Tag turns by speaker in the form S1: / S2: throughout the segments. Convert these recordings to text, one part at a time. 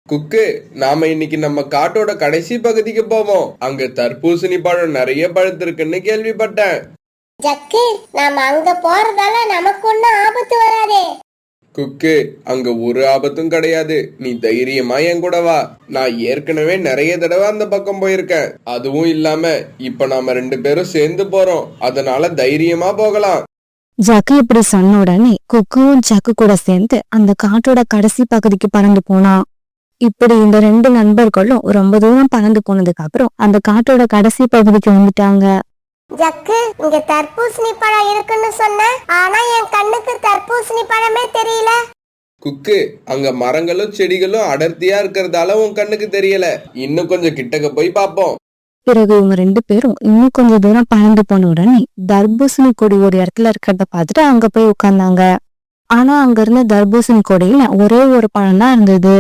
S1: குக்கு, நாம இன்னைக்கு நம்ம காட்டோட கடைசி பகுதிக்கு போவோம். அங்க தர்பூசணி பழம் நிறைய பழுத்திருக்குன்னு கேள்விப்பட்டேன்.
S2: ஜக்கு, நாம அங்க போறதால நமக்கு ஒண்ணும் ஆபத்து வராதே.
S1: குக்கு, அங்க ஒரு ஆபத்தும் கிடையாது. நீ தைரியமா என் கூட வா. நான் ஏற்கனவே நிறைய தடவை அந்த பக்கம் போயிருக்கேன். அதுவும் இல்லாம இப்ப நாம 2 பேரும் சேர்ந்து போறோம். அதனால தைரியமா போகலாம்.
S3: ஜக்கு இப்படி சொன்ன உடனே குக்குவும் ஜக்கு கூட சேர்ந்து அந்த காட்டோட கடைசி பகுதிக்கு பறந்து போனான். இப்படி இந்த 2 நண்பர்களும் ரொம்ப தூரம் பறந்து போனதுக்கு அப்புறம் அந்த காட்டோட கடைசி பகுதிக்கு வந்துட்டாங்க.
S2: ஜக்கு, இங்க தர்பூசணி பழம் இருக்குன்னு சொன்ன, ஆனா என் கண்ணுக்கு தர்பூசணி பழமே தெரியல.
S1: குக்கு, அங்க மரங்களும் செடிகளும் அடர்த்தியா இருக்கிறதால உன் கண்ணுக்கு தெரியல. இன்னும் கொஞ்சம் கிட்டக்க போய் பாப்போம்.
S3: பிறகு இவங்க 2 பேரும் இன்னும் கொஞ்சம் தூரம் பறந்து போன உடனே தர்பூசணி கொடி ஒரு இடத்துல இருக்கிறத பார்த்துட்டு அங்க போய் உட்கார்ந்தாங்க. ஆனா அங்க இருந்த தர்பூசணி கொடியில ஒரே ஒரு பழம் தான் இருந்தது.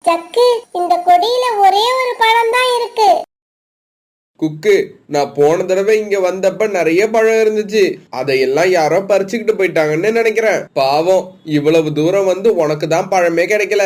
S2: ஜக்கு, இந்த கொடியில ஒரே ஒரு பழம் தான் இருக்கு.
S1: குக்கு, நான் போன தடவை இங்க வந்தப்ப நிறைய பழம் இருந்துச்சு. அதையெல்லாம் யாரோ பறிச்சுக்கிட்டு போயிட்டாங்கன்னு நினைக்கிறேன். பாவம், இவ்வளவு தூரம் வந்து உனக்கு தான் பழமே கிடைக்கல.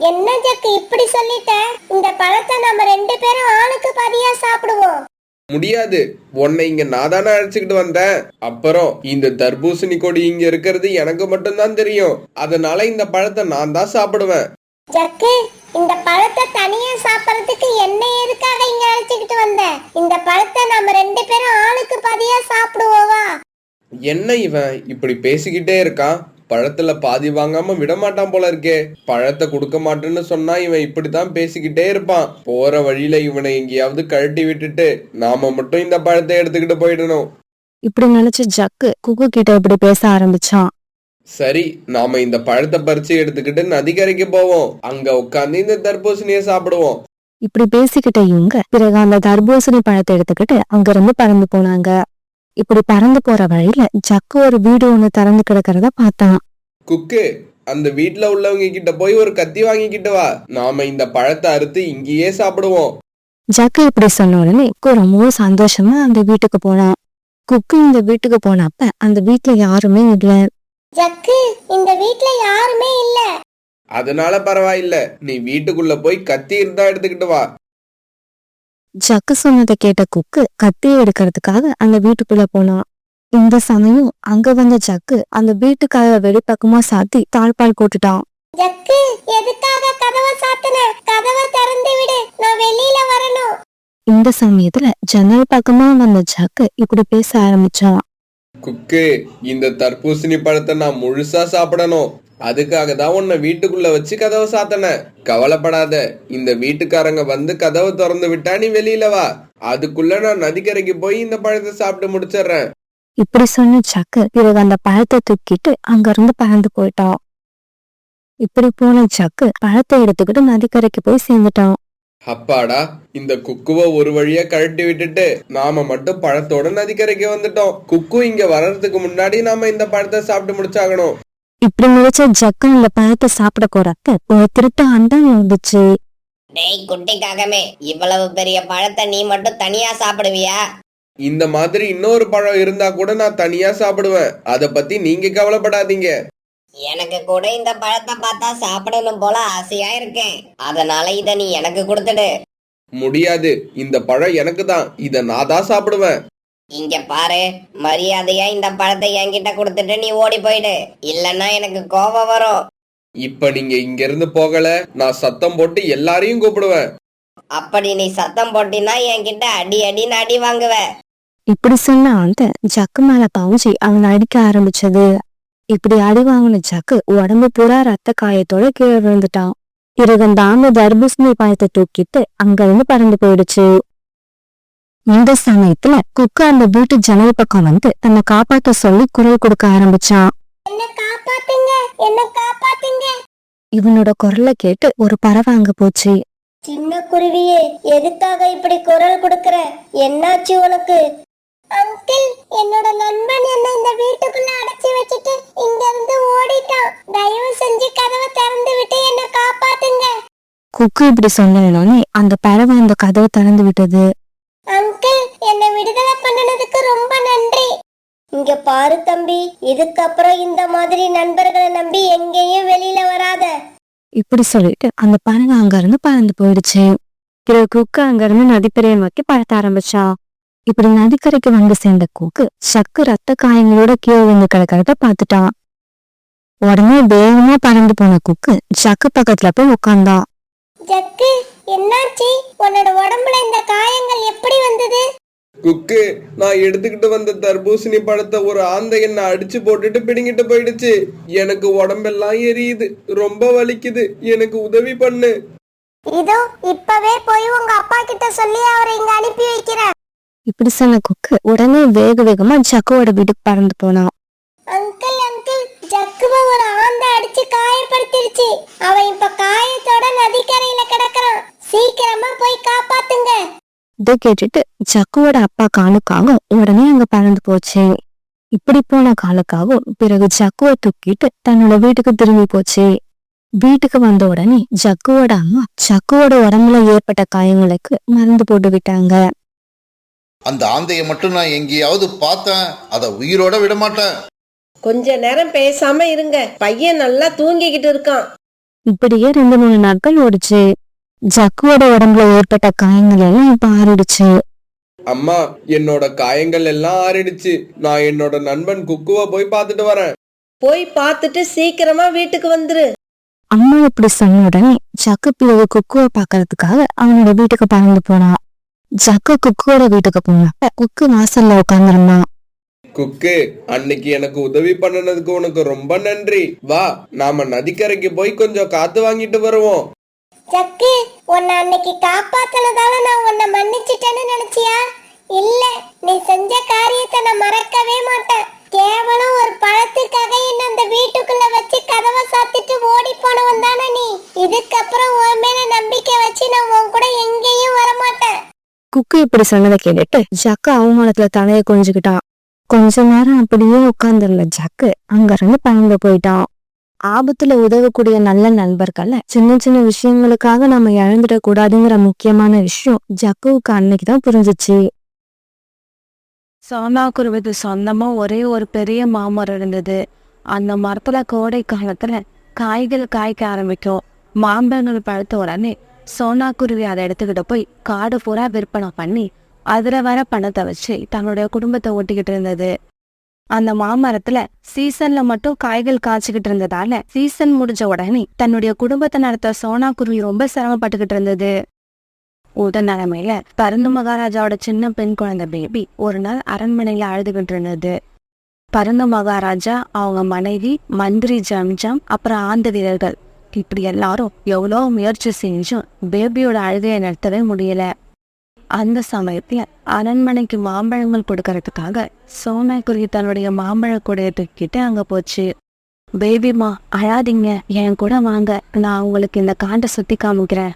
S2: என்ன ஜக்கு இப்படி சொல்லிட்ட? இந்த பழத்தை நம்ம 2 பேரும் ஆளுக்கு பாதியா சாப்பிடுவோம்.
S1: முடியாது, உன்னை இங்க நான் தானே அழைச்சுக்கிட்டு வந்தேன். அப்புறம் இந்த தர்பூசணி கொடி இங்க இருக்கிறது எனக்கு மட்டும்தான் தெரியும். அதனால இந்த பழத்தை நான் தான் சாப்பிடுவேன்.
S2: ஜக்கு, இந்த பழத்தை தனியா சாப்பிடறதுக்கு என்ன எதுக்காக இங்க அழைச்சுக்கிட்டு வந்த? இந்த பழத்தை நம்ம 2 பேரும் ஆளுக்கு பாதியா சாப்பிடுவோவா?
S1: என்ன இவன் இப்படி பேசிக்கிட்டே இருக்கான்? பழத்துல பாதி வாங்காம விட மாட்டான் போல இருக்கே. பழத்தை கொடுக்க மாட்டேன்னு சொன்னா இவன் இப்படித்தான் பேசிக்கிட்டே இருப்பான். போற வழியில இவனை எங்கேயாவது கழட்டி விட்டுட்டு நாம மட்டும் இந்த பழத்தை எடுத்துக்கிட்டு போயிடணும்.
S3: இப்படி நினைச்சு ஜக்கு குக்கு கிட்ட இப்படி பேச ஆரம்பிச்சான்.
S1: சரி, நாம இந்த பழத்தை பறிச்சு எடுத்துக்கிட்டு நதிக்கரைக்கு போவோம். அங்க உட்காந்து இந்த தர்பூசணியை சாப்பிடுவோம்.
S3: இப்படி பேசிக்கிட்ட இவங்க பிறகு அந்த தர்பூசணி பழத்தை எடுத்துக்கிட்டு அங்க இருந்து பறந்து போனாங்க. இப்படி பறந்து போற வழியில ஜக்கு ஒரு வீடு ஒண்ணு திறந்து கிடக்கிறத பார்த்தான்.
S1: குக்கு, அந்த வீட்டுல உள்ளவங்க கிட்ட போய் ஒரு கத்தி வாங்கிக்கிட்டு வா. நாம இந்த பழத்தை அறுத்து இங்கேயே சாப்பிடுவோம்.
S3: ஜக்கு இப்படி சொன்ன உடனே குக்கு ரொம்பவும் சந்தோஷமா அந்த வீட்டுக்கு போனான். குக்கு இந்த வீட்டுக்கு போனப்ப அந்த வீட்டுல யாருமே இல்ல.
S2: ஜக்கு, இந்த வீட்ல யாருமே இல்ல.
S1: அதனால பரவாயில்ல, நீ வீட்டுக்குள்ள போய் கத்தி இருந்தா எடுத்துக்கிட்டு வா.
S3: ஜக்கு சொன்னதை கேட்ட குக்கு கத்தியை எடுக்கிறதுக்காக அந்த வீட்டுக்குள்ள போனான். இந்த சமயம் அங்க வந்த ஜக்கு அந்த வீட்டுக்காக வெளிப்பக்கமா சாத்தி தாழ்பால் போட்டுட்டான்.
S2: ஜக்கு, எதுக்காக கதவை சாத்துன? கதவை திறந்து விடு, நான் வெளியில வரணும்.
S3: இந்த சமயத்துல ஜன்னல் பக்கமா வந்த ஜக்கு இப்படி பேச ஆரம்பிச்சான்.
S1: குக்கு, இந்த தர்பூசணி பழத்தை நான் முழுசா சாப்பிடணும். அதுக்காக தான் உன்னை வீட்டுக்குள்ள வச்சு கதவை சாத்தன. கவலைப்படாத, இந்த வீட்டுக்காரங்க வந்து கதவை திறந்து விட்டா நீ வெளியில வா. அதுக்குள்ள நான் நதிக்கரைக்கு போய் இந்த பழத்தை சாப்பிட்டு முடிச்சிடுறேன்.
S3: இப்படி சொன்ன ஜக்கு பிறகு அந்த பழத்தை தூக்கிட்டு அங்க இருந்து பறந்து போயிட்டான். இப்படி போன ஜக்கு பழத்தை எடுத்துக்கிட்டு நதிக்கரைக்கு போய் சேர்ந்துட்டான்.
S1: அப்பாடா, இந்த குக்குவை ஒரு வழியா கழட்டி விட்டுட்டு நாம மட்டும் பழத்தோட நதிக்கரைக்கு வந்துட்டோம். குக்கு இங்க வர்றதுக்கு முன்னாடி நாம இந்த பழத்தை சாப்பிட்டு முடிச்சாகணும்.
S3: இப்படி முடிச்ச ஜக்கு இந்த பழத்தை சாப்பிட போறப்ப ஒரு திருட்டு அண்டம் வந்துச்சு.
S4: டேய் குட்டிக்காகமே, இவ்வளவு பெரிய பழத்தை நீ மட்டும் தனியா சாப்பிடுவியா?
S1: இந்த மாதிரி இன்னொரு பழம் இருந்தா கூட நான் தனியா சாப்பிடுவேன். அத பத்தி நீங்க கவலைப்படாதீங்க.
S4: எனக்கு கூட இந்த பழத்தை பார்த்தா சாப்பிடணும் போல ஆசையா இருக்கேன். அதனால இத நீ எனக்கு கொடுத்துடு.
S1: முடியாது, இந்த பழம் எனக்கு தான். இத நான் தான் சாப்பிடுவேன்.
S4: இங்க பாரு, மரியாதையா இந்த பழத்தை என்கிட்ட கொடுத்துட்டு நீ ஓடி போயிடு, இல்லன்னா எனக்கு கோபம் வரும்.
S1: இப்ப நீங்க இங்க இருந்து போகல, நான் சத்தம் போட்டு எல்லாரையும் கூப்பிடுவேன்.
S4: அப்படி நீ சத்தம் போட்டினா என்கிட்ட அடி அடின்னு அடி வாங்குவ.
S3: இப்படி சொன்ன அந்த ஜக்கு மேல பவுஞ்சி அவனை அடிக்க ஆரம்பிச்சது. இப்படி அடி வாங்கின ஜக்கு உடம்பு பூரா ரத்த காயத்தோட கீழே விழுந்துட்டான். பிறகு அந்த தர்பூசணி பழத்தை தூக்கிட்டு அங்க இருந்து பறந்து போயிடுச்சு. இந்த சமயத்துல குக்கு அந்த வீட்டு ஜன்னல் பக்கம் வந்து தன்னை காப்பாத்த சொல்லி குரல் கொடுக்க ஆரம்பிச்சான்.
S2: என்ன காப்பாத்துங்க, என்ன காப்பாத்துங்க.
S3: இவனோட குரலை கேட்டு ஒரு பறவை அங்க போச்சு.
S2: சின்ன குருவியே, எதுக்காக இப்படி குரல் கொடுக்கற? என்னாச்சு உனக்கு? அங்கிள், என்னோட நண்பன் என்ன இந்த வீட்டுக்குள்ள அடைச்சி வச்சுட்டு இங்க இருந்து ஓடிட்டான். தயவு செஞ்சு கதவை திறந்து விட்டு என்ன காப்பாத்துங்க.
S3: குக்கு இப்படி சொன்னோடனே அந்த பறவை அந்த கதவை திறந்து விட்டது.
S2: அங்கிள், என்னை விடுதலை பண்ணனதுக்கு ரொம்ப நன்றி. இங்க பாரு தம்பி, இதுக்கப்புறம் இந்த மாதிரி நண்பர்களை நம்பி எங்கேயும் வெளியில வராத.
S3: இப்படி சொல்லிட்டு அந்த பறவை அங்க இருந்து பறந்து போயிடுச்சு. பிறகு குக்கு அங்க இருந்து நதிக்கரையை நோக்கி பறக்க ஆரம்பிச்சா. இப்படி நதிக்கரைக்கு வந்து சேர்ந்த குக்கு சக்கு ரத்த காயங்களோட கீழே விழுந்து கிடக்கிறத பாத்துட்டான். உடனே வேகமா பறந்து போன குக்கு ஜக்கு பக்கத்துல போய் உட்கார்ந்தா.
S2: ஜக்கு, என்னாச்சு? உன்னோட உடம்புல இந்த காயங்கள் எப்படி வந்தது?
S1: குக்கு, நான் எடுத்துக்கிட்டு வந்த தர்பூசணி பழத்தை ஒரு ஆந்தை என்ன அடிச்சு போட்டுட்டு பிடுங்கிட்டு போயிடுச்சு. எனக்கு உடம்பெல்லாம் எரியுது, ரொம்ப வலிக்குது, எனக்கு உதவி பண்ணு.
S2: இதோ இப்பவே போய் உங்க அப்பா கிட்ட சொல்லி அவரை இங்க அனுப்பி வைக்கிறேன்.
S3: இப்படி சொன்ன குக்கு உடனே வேக வேகமா ஜக்குவோட வீட்டுக்கு பறந்து போனான்.
S2: அங்கிள் அங்கிள், ஜக்குவை ஒரு ஆந்தை அடிச்சு காயப்படுத்திருச்சு. அவன் இப்ப காயத்தோட நதிக்கரையில கிடக்குறான். சீக்கிரமா போய் காப்பாத்துங்க.
S3: இதை கேட்டுட்டு ஜக்குவோட அப்பா காலுக்காகவும் உடனே அங்க பறந்து போச்சு. இப்படி போன காலுக்காகவும் பிறகு ஜக்குவை தூக்கிட்டு தன்னோட வீட்டுக்கு திரும்பி போச்சு. வீட்டுக்கு வந்த உடனே ஜக்குவோட அம்மா ஜக்குவோட உடம்புல ஏற்பட்ட காயங்களுக்கு மருந்து போட்டு விட்டாங்க.
S5: அந்த ஆந்தையை மட்டும் நான் எங்கேயாவது பார்த்தேன், அதை உயிரோட விட மாட்டேன்.
S6: கொஞ்ச நேரம் பேசாம இருங்க, பையன் நல்லா தூங்கிக்கிட்டு இருக்கான்.
S3: இப்படியே 2-3 நாட்கள் ஓடிச்சு. ஜக்குவோட உடம்புல ஏற்பட்ட காயங்கள் எல்லாம் இப்ப ஆறிடுச்சு.
S1: அம்மா, என்னோட காயங்கள் எல்லாம் ஆறிடுச்சு. நான் என்னோட நண்பன் குக்குவை போய் பார்த்துட்டு வரேன்.
S6: போய் பார்த்துட்டு சீக்கிரமா வீட்டுக்கு வந்துரு.
S3: அம்மா இப்படி சொன்ன உடனே ஜக்கு பிறகு குக்குவை பாக்குறதுக்காக அவனோட வீட்டுக்கு பறந்து போனான். ஜக்கு குக்குவோட வீட்டுக்கு போனப்ப குக்கு வாசல்ல உட்கார்ந்துருந்தான்.
S1: குக்கு, அன்னைக்கு எனக்கு உதவி பண்ணனதுக்கு உனக்கு ரொம்ப நன்றி. வா, நாம நதிக்கரைக்கு போய் கொஞ்சம் காத்து வாங்கிட்டு வருவோம்.
S2: ஜக்கு, உன்னை அன்னைக்கு காப்பாத்தினதால நான் உன்னை மன்னிச்சிட்டேன்னு நினைச்சியா? இல்ல, நீ செஞ்ச காரியத்தை நான் மறக்கவே மாட்டேன். கேவலம் ஒரு பழத்துக்காக என்ன அந்த வீட்டுக்குள்ள வச்சு கதவை சாத்திட்டு ஓடி போனவன் தானே நீ. இதுக்கப்புறம் உன் மேல நம்பிக்கை வச்சு நான் உன் கூட எங்கேயும் வரமாட்டேன்.
S3: குக்கு இப்படி சொன்னதை கேட்டுட்டு ஜக்கு அவமானத்துல தலையை குனிஞ்சுக்கிட்டான். கொஞ்ச நேரம் அப்படியே உட்கார்ந்துருந்த ஜக்கு அங்க இருந்து பறந்து போயிட்டான். ஆபத்துல உதவக்கூடிய நல்ல நண்பர்கள்ல சின்ன சின்ன விஷயங்களுக்காக நம்ம இழந்துடக் கூடாதுங்கிற முக்கியமான விஷயம் ஜக்குவுக்கு அன்னைக்குதான் புரிஞ்சிச்சு. சோனாக்குருவிக்கு சொந்தமா ஒரே ஒரு பெரிய மாமரம் இருந்தது. அந்த மரத்துல கோடை காலத்துல காய்கள் காய்க்க ஆரம்பிக்கும். மாம்பழங்கள் பழுத்த உடனே சோனாக்குருவி அதை எடுத்துக்கிட்டு போய் காடு பூரா விற்பனை பண்ணி அதுல வர பணத்தை வச்சு தன்னுடைய குடும்பத்தை ஓட்டிக்கிட்டு இருந்தது. அந்த மாமரத்துல சீசன்ல மட்டும் காய்கள் காய்ச்சிக்கிட்டு இருந்ததால சீசன் முடிஞ்ச உடனே தன்னுடைய குடும்பத்தை நடத்த சோனாக்குருவி ரொம்ப சிரமப்பட்டுக்கிட்டு இருந்தது. நிலைமையில பருந்து மகாராஜாவோட சின்ன பெண் குழந்தை பேபி ஒரு நாள் அரண்மனையில அழுதுகிட்டு இருந்தது. பருந்து மகாராஜா, அவங்க மனைவி, மந்திரி ஜம்ஜம், அப்புறம் ஆந்த வீரர்கள் இப்படி எல்லாரும் எவ்வளோ முயற்சி செஞ்சும் பேபியோட அழுகையை நிறுத்தவே முடியல. அந்த சமயத்துல அரண்மனைக்கு மாம்பழங்கள் கொடுக்கறதுக்காக சோனாக்குருவி தன்னுடைய மாம்பழ கூடைய தூக்கிட்டு அங்க போச்சு. பேபிமா, அழாதீங்க, என் கூட வாங்க, நான் உங்களுக்கு இந்த காட்டை சுத்தி காமிக்கிறேன்.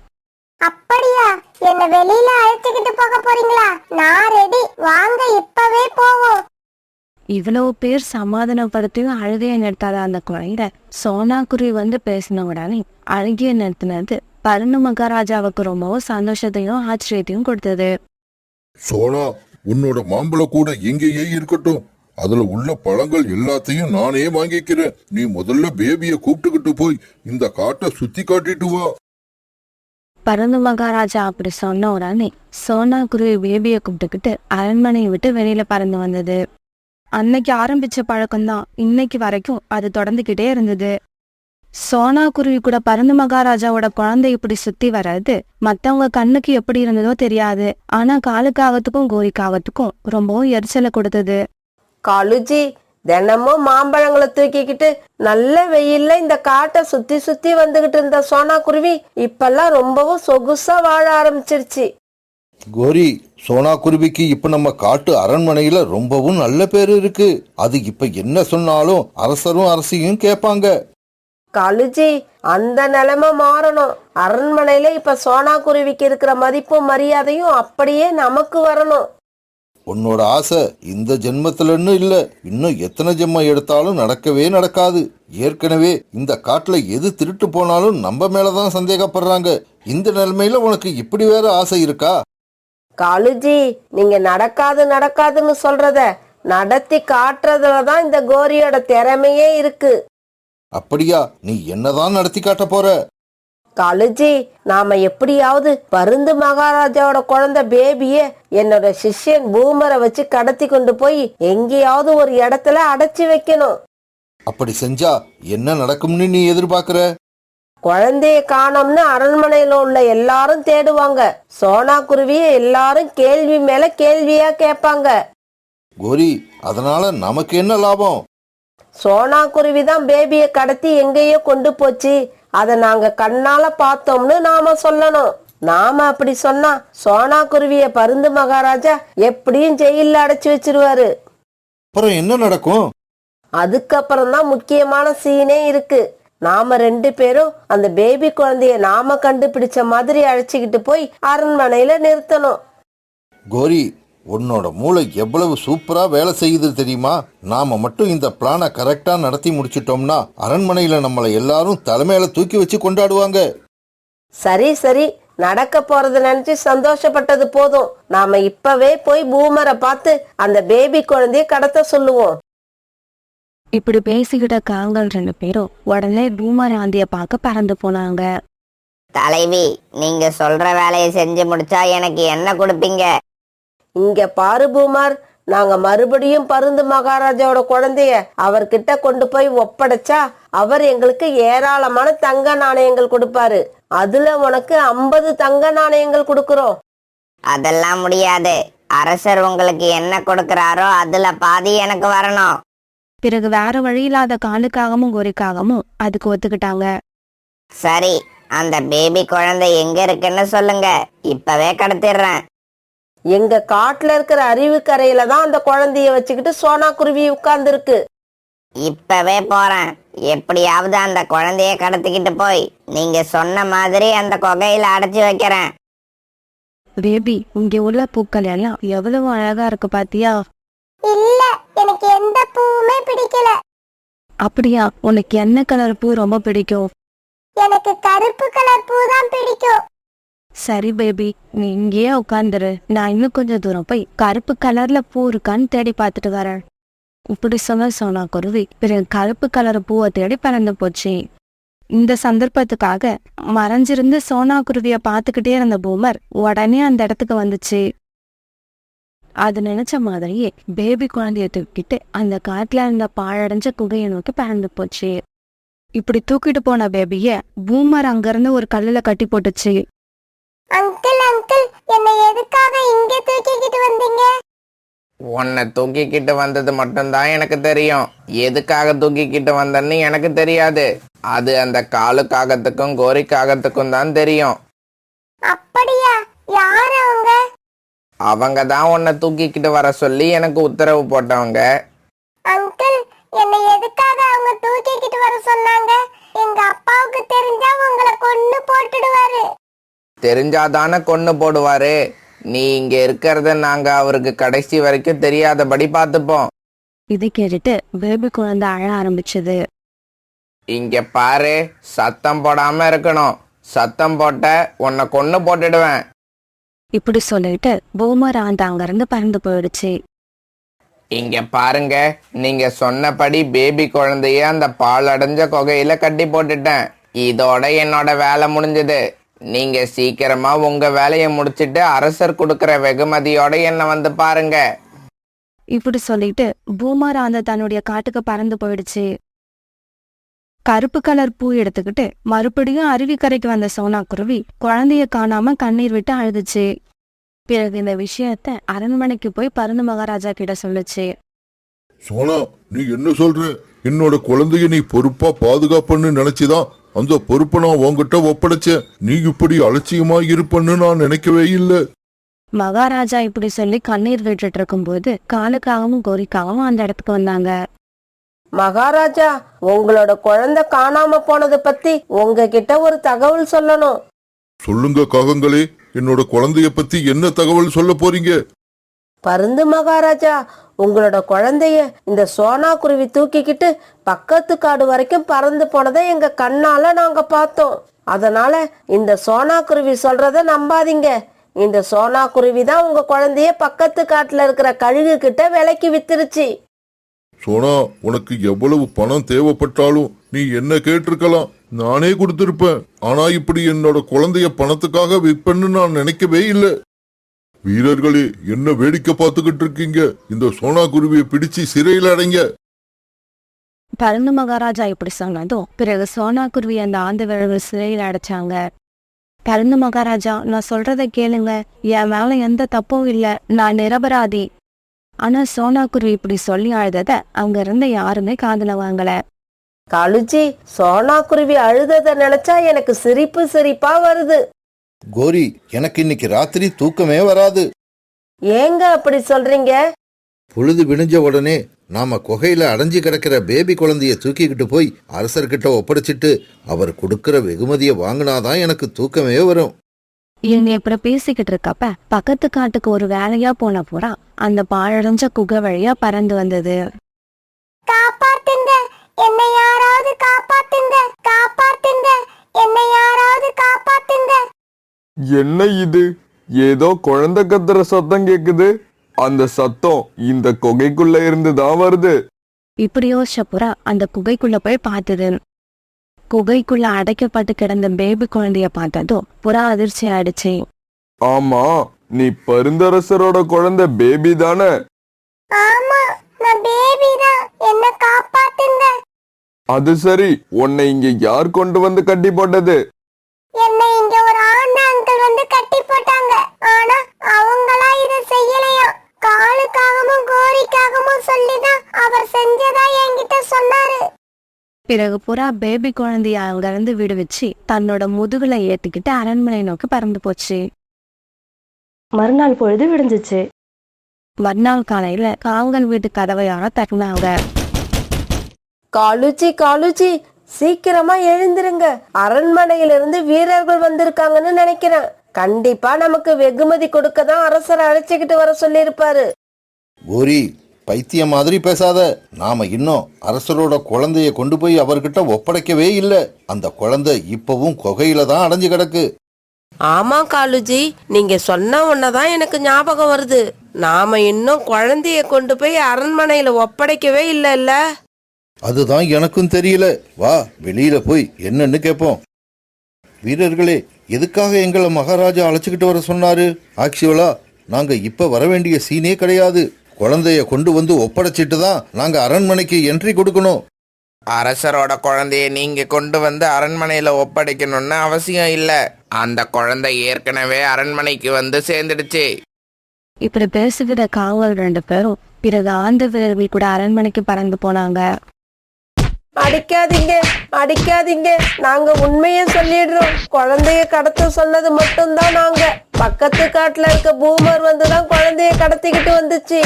S2: அப்படியா? என்ன வெளியில அழைச்சுக்கிட்டு போக போறீங்களா? நான் ரெடி, வாங்க இப்பவே போவோம்.
S3: இவ்வளவு பேர் சமாதானப்படுத்தியும் அழுகையை நிறுத்தாத அந்த குழந்தை சோனாக்குருவி வந்து பேசின உடனே அழுகையை நிறுத்தினது பருந்து மகாராஜாவுக்கு ரொம்பவும் சந்தோஷத்தையும் ஆச்சரியத்தையும் கொடுத்தது.
S7: சோனா, உன்னோட மாம்பழ கூட எங்கேயே இருக்கட்டும், அதுல உள்ள பழங்கள் எல்லாத்தையும் நானே வாங்கிக்கிறேன். நீ முதல்ல பேபிய கூப்பிட்டுக்கிட்டு போய் இந்த காட்டை சுத்தி காட்டிட்டு வா.
S3: பருந்து மகாராஜா அப்படி சொன்ன உடனே சோனாக்குருவி பேபியை கூப்பிட்டுக்கிட்டு அரண்மனையை விட்டு வெளியில பறந்து வந்தது. அன்னைக்கு ஆரம்பிச்ச பழக்கம்தான் இன்னைக்கு வரைக்கும் அது தொடர்ந்துகிட்டே இருந்தது. சோனாக்குருவி கூட பருந்து மகாராஜாவோட குழந்தை இப்படி சுத்தி வர்றது மத்தவங்க கண்ணுக்கு எப்படி இருந்ததோ தெரியாது. ஆனா காலுக்காகத்துக்கும் கோரிக்காகத்துக்கும் ரொம்பவும் எரிச்சலை கொடுத்தது.
S6: காலுஜி, தினமும் மாம்பழங்களை தூக்கிக்கிட்டு நல்ல வெயில்ல இந்த காட்டை சுத்தி சுத்தி வந்துகிட்டு இருந்த சோனாக்குருவி இப்பெல்லாம் ரொம்பவும் சொகுசா வாழ ஆரம்பிச்சிருச்சு.
S5: கோரி, சோனாக்குருவிக்கு இப்ப நம்ம காட்டு அரண்மனையில ரொம்பவும் நல்ல பேரு இருக்கு. அது இப்ப என்ன சொன்னாலும் அரசரும் அரசியும் கேட்பாங்க.
S6: காலுஜி, அந்த நிலைமை மாறணும். அரண்மனையில இப்ப சோனாக்குருவிக்கு இருக்கிற மதிப்பும் மரியாதையும் அப்படியே நமக்கு வரணும்.
S5: உன்னோட ஆசை இந்த ஜென்மத்திலன்னு இல்ல, இன்னும் எத்தனை ஜென்மம் எடுத்தாலும் நடக்கவே நடக்காது. ஏற்கனவே இந்த காட்டுல எது திருட்டு போனாலும் நம்ம மேலதான் சந்தேகப்படுறாங்க. இந்த நிலைமையில உனக்கு இப்படி வேற ஆசை இருக்கா?
S6: காலுஜி, நீங்க நடக்காதுன்னு சொல்றத நடத்தி காட்டுறதுலதான் இந்த கோரியோட திறமையே இருக்கு.
S5: அப்படியா? நீ என்னதான் நடத்தி காட்ட போற?
S6: காலுஜி, நாம எப்படியாவது பருந்து மகாராஜாவோட குழந்தை பேபிய என்னோட சிஷ்யன் பூமரை வச்சு கடத்தி கொண்டு போய் எங்கேயாவது ஒரு இடத்துல அடைச்சி வைக்கணும்.
S5: அப்படி செஞ்சா என்ன நடக்கும்னு நீ எதிர்பார்க்கிற?
S6: குழந்தைய காணோம்னு அரண்மனையில உள்ள எல்லாரும் தேடுவாங்க. சோனா குருவிய எல்லாரும் கேள்வி மேல கேள்வியா கேட்பாங்க.
S5: கோரி, அதனால நமக்கு என்ன லாபம்?
S6: சோனா குருவி தான் பேபிய கடத்தி எங்கேயோ கொண்டு போச்சு, அதை நாங்க கண்ணால பார்த்தோம்னு நாம சொல்லணும். நாம அப்படி சொன்னா சோனா குருவிய பருந்து மகாராஜா எப்படியும் ஜெயில அடைச்சு வச்சிருவாரு.
S5: அப்புறம் என்ன நடக்கும்?
S6: அதுக்கப்புறம் தான் முக்கியமான சீனே இருக்கு. நாம 2 பேரும் அந்த பேபி குழந்தைய நாம கண்டுபிடிச்ச மாதிரி அழைச்சிக்கிட்டு போய் அரண்மனையில நிறுத்தணும்.
S5: கோரி, உன்னோட மூளை எவ்வளவு சூப்பரா வேலை செய்யுது தெரியுமா? நாம மட்டும் இந்த பிளானை கரெக்டா நடத்தி முடிச்சிட்டோம்னா அரண்மனையில நம்மளை எல்லாரும் தலைமையில தூக்கி வச்சு கொண்டாடுவாங்க.
S6: சரி சரி, நடக்க போறத நினைச்சு சந்தோஷப்பட்டது போதும். நாம இப்பவே போய் பூமரை பார்த்து அந்த பேபி குழந்தைய கடத்த சொல்லுவோம்.
S3: இப்படி பேசிக்கிட்ட காங்கள் 2 பேரும் உடனே பூமராந்திய பார்க்க பறந்து போனாங்க.
S4: தலைவி, நீங்க சொல்ற வேலையை செஞ்சு முடிச்சா எனக்கு என்ன கொடுப்பீங்க?
S6: இங்க பாரு பூமர், நாங்க மறுபடியும் பருந்து மகாராஜாவோட குழந்தைய அவர்கிட்ட கொண்டு போய் ஒப்படைச்சா அவர் எங்களுக்கு ஏராளமான தங்க நாணயங்கள் கொடுப்பாரு. அதுல உனக்கு 50 தங்க நாணயங்கள் கொடுக்கறோம்.
S4: அதெல்லாம் முடியாது. அரசர் உங்களுக்கு என்ன கொடுக்கறாரோ அதுல பாதி எனக்கு வரணும்.
S3: பிறகு வேற வழி இல்லாத காலுக்காகவும் கோரிக்காகவும் அதுக்கு ஒத்துக்கிட்டாங்க.
S4: சரி, அந்த பேபி குழந்தை எங்க இருக்குன்னு சொல்லுங்க, இப்பவே கடத்திடுறேன்.
S6: எங்க காட்டுல இருக்கிற அருவிக்கரையில தான் அந்த குழந்தைய வச்சுக்கிட்டு சோனா குருவி உட்கார்ந்து இருக்கு.
S4: இப்பவே போறேன். எப்படியாவது அந்த குழந்தைய கடத்திக்கிட்டு போய் நீங்க சொன்ன மாதிரி அந்த குகையில அடைச்சு வைக்கிறேன்.
S3: பேபி, இங்க உள்ள பூக்கள் எல்லாம் எவ்வளவு அழகா இருக்கு பாத்தியா?
S2: இல்ல, எனக்கு எந்த பூவுமே பிடிக்கல.
S3: அப்படியா? உனக்கு என்ன கலர் பூ ரொம்ப பிடிக்கும்?
S2: எனக்கு கருப்பு கலர் பூ தான் பிடிக்கும்.
S3: சரி பேபி, நீ இங்கேயே உட்காந்துரு. நான் இன்னும் கொஞ்சம் தூரம் போய் கருப்பு கலர்ல பூ இருக்கான்னு தேடி பார்த்துட்டு வரேன். இப்படி சொன்ன சோனா குருவி பிறகு கருப்பு கலர் பூவை தேடி பறந்து போச்சு. இந்த சந்தர்ப்பத்துக்காக மறைஞ்சிருந்து சோனா குருவிய பார்த்துக்கிட்டே இருந்த பூமர் உடனே அந்த இடத்துக்கு வந்துச்சு. அது நினைச்ச மாதிரியே பேபி குழந்தைய தூக்கிட்டு அந்த காட்டுல இருந்த பாழடைஞ்ச குகையை நோக்கி பறந்து போச்சு. இப்படி தூக்கிட்டு போன பேபிய பூமர் அங்கிருந்து ஒரு கல்லுல கட்டி போட்டுச்சு.
S2: அங்கிள் அங்கிள், என்னை எதுக்காக இங்க தூக்கிக்கிட்டு வந்தீங்க?
S1: உன்னை தூக்கிக்கிட்டு வந்தது மட்டும்தான் எனக்கு தெரியும். எதுக்காக தூக்கிக்கிட்டு வந்தேன்னு எனக்கு தெரியாது. அது அந்த காலுக்காகத்துக்கும் கோரிக்காகத்துக்கும் தான் தெரியும்.
S2: அப்படியா? யார் அவங்க?
S1: அவங்க தான் உன்னை தூக்கிக்கிட்டு வர சொல்லி எனக்கு உத்தரவு போட்டவங்க.
S2: அங்கிள், என்னை எதுக்காக அவங்க தூக்கிக்கிட்டு வர சொன்னாங்க? எங்க அப்பாவுக்கு தெரிஞ்சா உங்களை கொன்னு போட்டுடுவாரு.
S1: தெரிஞ்சாதானே கொன்னு போடுவாரு. நீ இங்க இருக்கிறத நாங்க அவருக்கு கடைசி வரைக்கும் தெரியாதபடி பார்த்துப்போம்.
S3: இதை கேட்டுட்டு பேபி குழந்தை அழ ஆரம்பிச்சது.
S1: இங்க பாரு, சத்தம் போடாம இருக்கணும். சத்தம் போட்ட உன்னை கொன்னு போட்டுடுவேன்.
S3: இப்படி சொல்லிட்டு பூமர் அங்கிருந்து பறந்து போயிடுச்சு.
S1: இங்க பாருங்க, நீங்க சொன்னபடி பேபி குழந்தைய அந்த பால் அடைஞ்ச குகையில கட்டி போட்டுட்டேன். இதோட என்னோட வேலை முடிஞ்சது. நீங்க சீக்கிரமா உங்க வேலையை முடிச்சிட்டு அரசர் கொடுக்கிற வெகுமதியோட என்ன வந்து பாருங்க.
S3: இப்படி சொல்லிட்டு பூமர் தன்னுடைய காட்டுக்கு பறந்து போயிடுச்சு. கருப்பு கலர் பூ எடுத்துக்கிட்டு மறுபடியும் அருவிக்கரைக்கு வந்த சோனா குருவி குழந்தைய காணாம கண்ணீர் விட்டு அழுதுச்சு. பிறகு இந்த விஷயத்த அரண்மனைக்கு போய் பருந்து மகாராஜா கிட்ட சொல்லுச்சு.
S7: சோனா, நீ என்ன சொல்ற? என்னோட குழந்தைய நீ பொறுப்பா பாதுகாப்புன்னு நினைச்சுதான் அந்த பொறுப்பை நான் உன்கிட்ட ஒப்படைச்சேன். நீ இப்படி அலட்சியமா இருப்பன்னு நான் நினைக்கவே இல்லை.
S3: மகாராஜா இப்படி சொல்லி கண்ணீர் விட்டுட்டு இருக்கும்போது காலுக்காகவும் கோரிக்காகவும் அந்த இடத்துக்கு வந்தாங்க.
S6: மகாராஜா, உங்களோட குழந்தை காணாம போனது பத்தி உங்ககிட்ட ஒரு தகவல் சொல்லணும்.
S7: சொல்லுங்க காகங்களே, என்னோட குழந்தைய பத்தி என்ன தகவல் சொல்ல போறீங்க?
S6: பருந்து மகாராஜா, உங்களோட குழந்தைய இந்த சோனா குருவி தூக்கிக்கிட்டு பக்கத்து காடு வரைக்கும் பறந்து போனதை எங்க கண்ணால நாங்க பார்த்தோம். அதனால இந்த சோனா குருவி சொல்றத நம்பாதீங்க. இந்த சோனா குருவி தான் உங்க குழந்தைய பக்கத்து காட்டுல இருக்கிற கழுகு கிட்ட விலைக்கு வித்துருச்சு.
S7: சோனா, உனக்கு எவ்வளவு பணம் தேவைப்பட்டாலும் நீ என்ன கேட்டிருக்கலாம். நானே கொடுத்திருப்பேன். ஆனா இப்படி என்னோட குழந்தைய பணத்துக்காக விற்பேன்னு நான் நினைக்கவே இல்லை. வீரர்களே, என்ன வேடிக்கை பார்த்துக்கிட்டு இருக்கீங்க? இந்த சோனா குருவியை பிடிச்சு சிறையில் அடைங்க.
S3: பருந்து மகாராஜா இப்படி சொன்னதும் பிறகு சோனா குருவி அந்த ஆந்தை வீரர்கள் சிறையில் அடைச்சாங்க. பருந்து மகாராஜா, நான் சொல்றதை கேளுங்க, என் மேல எந்த தப்பும் இல்ல, நான் நிரபராதி. ஆனா சோனா குருவி இப்படி சொல்லி அழுதத அங்க இருந்த யாருமே காதுல வாங்கல.
S6: காலுஜி, சோனா குருவி அழுததை நினைச்சா எனக்கு சிரிப்பா வருது.
S5: கோரி, எனக்கு இன்னைக்கு ராத்திரி தூக்கமே வராது.
S6: ஏங்க அப்படி சொல்றீங்க?
S5: பொழுது விடிஞ்ச உடனே நாம குகையில அடைஞ்சு கிடக்கிற பேபி குழந்தைய தூக்கிக்கிட்டு போய் அரசர்கிட்ட ஒப்படைச்சிட்டு அவர் கொடுக்கிற வெகுமதியை வாங்கினாதான் எனக்கு தூக்கமே வரும்.
S3: இவங்க இப்படி பேசிக்கிட்டு இருக்கப்ப பக்கத்து காட்டுக்கு ஒரு வேலையா போன புறா அந்த பாழடைஞ்ச குகை வழியா பறந்து வந்தது.
S2: காப்பாத்துங்க, என்னை யாராவது காப்பாத்துங்க, காப்பாத்துங்க, என்னை யாராவது காப்பாத்துங்க.
S1: என்ன இது? ஏதோ குழந்தை கத்துற சத்தம் கேக்குது. அந்த சத்தம் இந்த குகைக்குள்ள இருந்து தான் வருது.
S3: இப்படி யோசிச்ச புறா அந்த குகைக்குள்ள போய் பார்த்தது. குகைக்குள்ள அடைக்கப்பட்டு கிடந்த பேபி குழந்தைய பார்த்ததும் புறா அதிர்ச்சி ஆயிடுச்சு.
S1: ஆமா, நீ பருந்தரசரோட குழந்தை பேபி தானே?
S2: ஆமா, நான் பேபி தான், என்ன காப்பாத்துங்க.
S1: அது சரி, உன்னை இங்க யார் கொண்டு வந்து கட்டி போட்டது?
S2: என்னை இங்க ஒரு ஆண்டா அங்கிள் வந்து கட்டி போட்டாங்க. ஆனா அவங்களா இதை செய்யலையா. காலுக்காகவும் கோரிக்காகவும் சொல்லிதான் அவர் செஞ்சதா என்கிட்ட சொன்னாரு.
S3: பிறகு புறா பேபி குழந்தைய அங்க இருந்து விடுவிச்சு தன்னோட முதுகுல ஏத்திக்கிட்டு அரண்மனை நோக்கி பறந்து போச்சு. மறுநாள் பொழுது விடிஞ்சிச்சு. மறுநாள் காலையில காவல் வீட்டு கதவை யாரோ தட்டினாங்க.
S6: காலுஜி, சீக்கிரமா எழுந்திருங்க. அரண்மனையிலிருந்து வீரர்கள் வந்திருக்காங்கன்னு நினைக்கிறேன். கண்டிப்பா நமக்கு வெகுமதி கொடுக்க தான் அரசரை அழைச்சிக்கிட்டு வர சொல்லியிருப்பாரு.
S5: கோரி, பைத்தியம் மாதிரி பேசாத. நாம இன்னும் அரசரோட குழந்தைய கொண்டு போய் அவர்கிட்ட ஒப்படைக்கவே இல்லை. அந்த குழந்தை இப்பவும் குகையில தான் அடைஞ்சு கிடக்கு.
S6: ஆமா காலுஜி, நீங்க சொன்ன உடனேதான் எனக்கு ஞாபகம் வருது. நாம இன்னும் குழந்தைய கொண்டு போய் அரண்மனையில ஒப்படைக்கவே இல்லைல்ல.
S5: அதுதான் எனக்கும் தெரியல. வா, வெளியில போய் என்னன்னு கேட்போம். வீரர்களே, எதுக்காக எங்களை மகாராஜா அழைச்சிக்கிட்டு வர சொன்னாரு? ஆக்சுவலா நாங்க இப்ப வர வேண்டிய சீனே கிடையாது. குழந்தைய கொண்டு வந்து ஒப்படைச்சிட்டு தான் நாங்க அரண்மனைக்கு என்ட்ரி கொடுக்கணும்.
S8: அரசரோட குழந்தைய நீங்க கொண்டு வந்து அரண்மனையில ஒப்படைக்கணும்னு அவசியம் இல்ல. அந்த குழந்தை ஏற்கனவே அரண்மனைக்கு வந்து சேர்ந்துடுச்சு.
S3: இப்படி பேசுகிற காவல் 2 பேரும் பிறகு ஆந்த வீரர்கள் கூட அரண்மனைக்கு பறந்து போனாங்க.
S6: அடிக்காதீங்க, நாங்க உண்மைய சொல்லிடுறோம். குழந்தைய கடத்த சொன்னது மட்டும்தான் நாங்க. பக்கத்து காட்டுல இருக்க பூமர் வந்துதான் குழந்தைய கடத்திக்கிட்டு வந்துச்சு.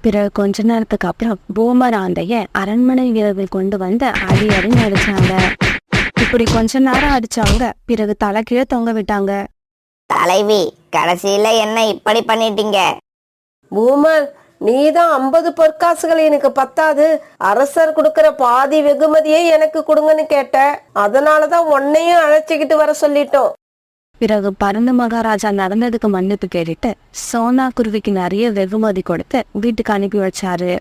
S3: பிறகு கொஞ்ச நேரத்துக்கு அப்புறம் பூமர் ஆந்தைய அரண்மனை வீரர்கள் கொண்டு வந்து அடி அடிச்சாங்க. இப்படி கொஞ்ச நேரம் அடிச்சாங்க. பிறகு தலைகீழ தொங்க விட்டாங்க.
S4: தலைவி, கடைசியில என்ன இப்படி பண்ணிட்டீங்க?
S6: பூமர், நீதான் 50 பொற்காசுகள் எனக்கு பத்தாது, அரசர் கொடுக்கிற பாதி வெகுமதியை எனக்கு கொடுங்கன்னு கேட்ட. அதனாலதான் உன்னையும் அழைச்சிக்கிட்டு வர சொல்லிட்டோம்.
S3: பிறகு பருந்து மகாராஜா நடந்ததுக்கு மன்னிப்பு கேட்டுட்டு சோனா குருவிக்கு நிறைய வெகுமதி கொடுத்து வீட்டுக்கு அனுப்பி வச்சாரு.